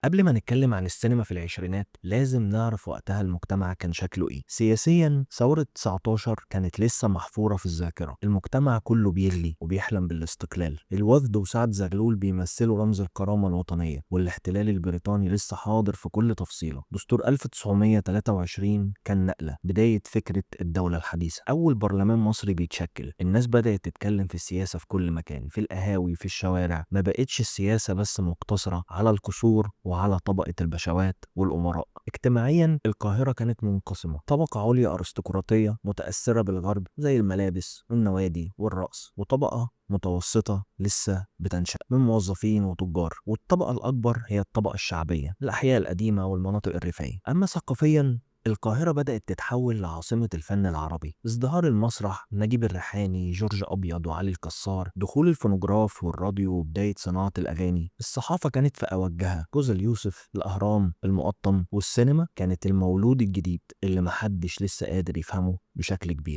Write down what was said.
قبل ما نتكلم عن السينما في العشرينات لازم نعرف وقتها المجتمع كان شكله ايه. سياسيا ثورة 19 كانت لسه محفورة في الذاكرة، المجتمع كله بيغلي وبيحلم بالاستقلال. الوفد وسعد زغلول بيمثلوا رمز الكرامة الوطنية، والاحتلال البريطاني لسه حاضر في كل تفصيلة. دستور 1923 كان نقلة، بداية فكرة الدولة الحديثة. أول برلمان مصري بيتشكل، الناس بدأت تتكلم في السياسة في كل مكان، في القهاوي، في الشوارع. ما بقتش السياسة بس مقتصرة على القصور وعلى طبقة البشوات والأمراء. اجتماعيا القاهرة كانت منقسمة، طبقة عليا أرستقراطية متأثرة بالغرب زي الملابس والنوادي والرقص، وطبقة متوسطة لسه بتنشأ من موظفين وتجار، والطبقة الأكبر هي الطبقة الشعبية، الأحياء القديمة والمناطق الريفية. أما ثقافيا القاهرة بدأت تتحول لعاصمة الفن العربي، ازدهار المسرح، نجيب الريحاني، جورج أبيض، وعلي الكسار، دخول الفونوجراف والراديو، وبداية صناعة الأغاني. الصحافة كانت في أوجها، جوز اليوسف، الأهرام، المقطم، والسينما كانت المولود الجديد اللي محدش لسه قادر يفهمه بشكل كبير.